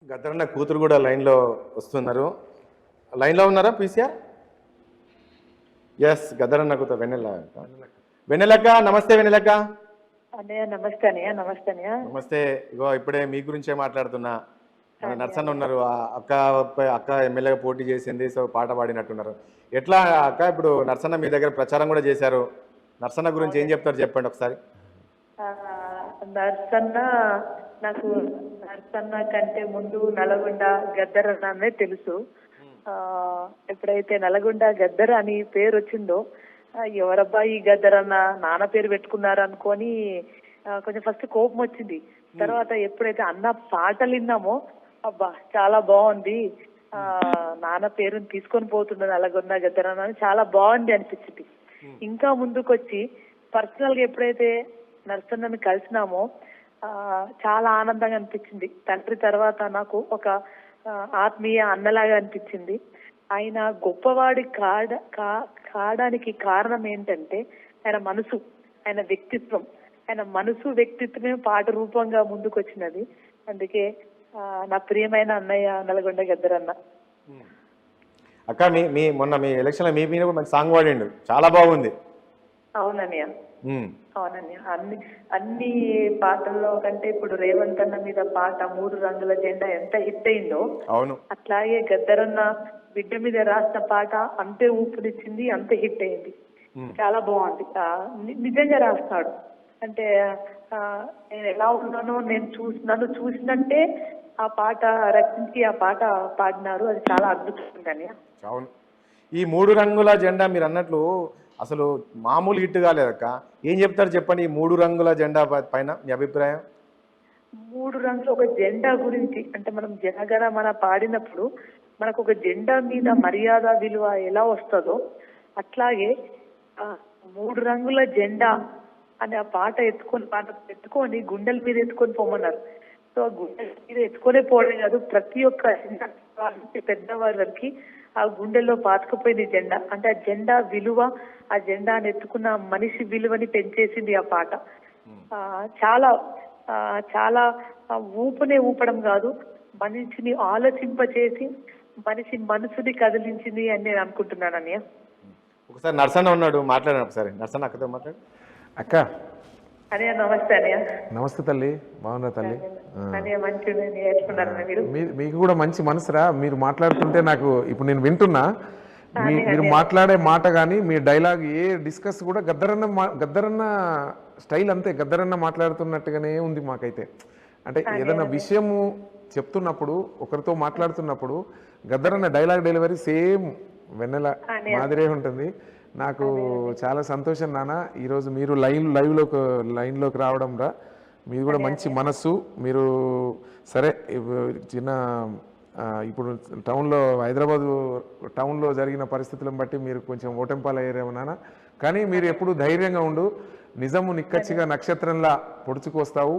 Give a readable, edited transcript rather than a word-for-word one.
గద్దరన్న కూతురు కూడా లైన్లో వస్తున్నారు. లైన్లో ఉన్నారా పీసీఆర్? ఎస్, గద్దరన్న కూతురు వెన్నెల. వెన్నెలక్క, నమస్తే వెన్నెలక్క. అన్నయ్య నమస్తే అన్నయ్య. నమస్తే అన్నయ్య. నమస్తే. ఇగో ఇప్పుడే మీ గురించే మాట్లాడుతున్నా. మన నర్సన్న ఉన్నారు, ఆ అక్క అక్క ఎమ్మెల్యేగా పోటీ చేసింది, సో పాట పాడినట్టున్నారు. ఎట్లా అక్క, ఇప్పుడు నర్సన్న మీ దగ్గర ప్రచారం కూడా చేశారు. నర్సన్న గురించి ఏం చెప్తారు చెప్పండి ఒకసారి. నర్సన్న నాకు నర్సన్న కంటే ముందు నల్గొండ గద్దరన్ననే తెలుసు. ఎప్పుడైతే నల్గొండ గద్దర అని పేరు వచ్చిందో ఎవరబ్బా ఈ గద్దరన్న, నాన్న పేరు పెట్టుకున్నారు అనుకొని కొంచెం ఫస్ట్ కోపం వచ్చింది. తర్వాత ఎప్పుడైతే అన్న పాటలు విన్నామో అబ్బా చాలా బాగుంది, నాన్న పేరుని తీసుకొని పోతుండే నల్గొండ గద్దరన్న అని చాలా బాగుంది అనిపించింది. ఇంకా ముందుకొచ్చి పర్సనల్ గా ఎప్పుడైతే నర్సన్నని కలిసినామో చాలా ఆనందంగా అనిపించింది. తండ్రి తర్వాత నాకు ఒక ఆత్మీయ అన్నలాగా అనిపించింది. ఆయన గొప్పవాడి కాడానికి కారణం ఏంటంటే ఆయన మనసు, ఆయన వ్యక్తిత్వం. ఆయన మనసు వ్యక్తిత్వమే పాట రూపంగా ముందుకు వచ్చినది. అందుకే నా ప్రియమైన అన్నయ్య నల్గొండ గద్దరన్న. అక్క, మీ మొన్న మీ ఎలక్షన్ మీ మీద మంచి సాంగ్ పాడిండు, చాలా బాగుంది. అవునన్నయ్య, అవునన్నయ్య. అన్ని పాటల్లో కంటే ఇప్పుడు రేవంత్ అన్న మీద పాట మూడు రంగుల జెండా ఎంత హిట్ అయిందో, అవును, అట్లాగే గద్దరన్న బిడ్డ మీద రాసిన పాట అంతే ఊపిరిచ్చింది, అంతే హిట్ అయింది. చాలా బాగుంది. నిజంగా రాస్తాడు. అంటే నేను ఎలా ఉన్నానో నన్ను చూసినట్టే ఆ పాట రచించి ఆ పాట పాడినారు. అది చాలా అద్భుతంగా. అవును, ఈ మూడు రంగుల జెండా మీరు అన్నట్లు అసలు మామూలు హిట్ కాలేదక్క. ఏం చెప్తారు చెప్పండి ఈ మూడు రంగుల జెండా పైన మీ అభిప్రాయం? మూడు రంగులు ఒక జెండా గురించి అంటే మనం జనగణమన పాడినప్పుడు మనకు ఒక జెండా మీద మర్యాద విలువ ఎలా వస్తుందో అట్లాగే మూడు రంగుల జెండా అనే ఆ పాట ఎత్తుకొని గుండెల మీద ఎత్తుకొని పోమన్నారు. సో ఆ గుండెల మీద ఎత్తుకొనే పోవడం కాదు, ప్రతి ఒక్క పెద్దవాళ్ళకి ఆ గుండెల్లో పాతుకుపోయింది జెండా. అంటే ఆ జెండా విలువ, ఆ జెండాని ఎత్తుకున్న మనిషి విలువని పెంచేసింది ఆ పాట. చాలా చాలా ఊపడం కాదు, మనిషిని ఆలోచింపచేసి మనిషి మనసుని కదిలించింది అని నేను అనుకుంటున్నాను అన్నయ్య. ఒకసారి నర్సన్న ఉన్నాడు, మాట్లాడాను ఒకసారి. నర్సన్న అక్కతో మాట్లాడు. అక్క అన్నయ్య నమస్తే అన్నయ్య. నమస్తే తల్లి, బాగున్నా తల్లి. మీకు కూడా మంచి మనసురా. మీరు మాట్లాడుతుంటే నాకు ఇప్పుడు నేను వింటున్నా, మీరు మాట్లాడే మాట కానీ మీ డైలాగ్ ఏ డిస్కస్ కూడా గద్దరన్న స్టైల్ అంతే, గద్దరన్న మాట్లాడుతున్నట్టుగానే ఉంది మాకైతే. అంటే ఏదైనా విషయము చెప్తున్నప్పుడు, ఒకరితో మాట్లాడుతున్నప్పుడు గద్దరన్న డైలాగ్ డెలివరీ సేమ్ వెన్నెల మాదిరే ఉంటుంది. నాకు చాలా సంతోషం నాన్న, ఈరోజు మీరు లైన్లోకి రావడం రా. మీరు కూడా మంచి మనస్సు. మీరు సరే చిన్న ఇప్పుడు హైదరాబాద్ టౌన్లో జరిగిన పరిస్థితులను బట్టి మీరు కొంచెం ఓటంపాలయ్యారేమో నాన్న, కానీ మీరు ఎప్పుడు ధైర్యంగా ఉండు. నిజము నిక్కచ్చిగా నక్షత్రంలా పొడుచుకొస్తావు.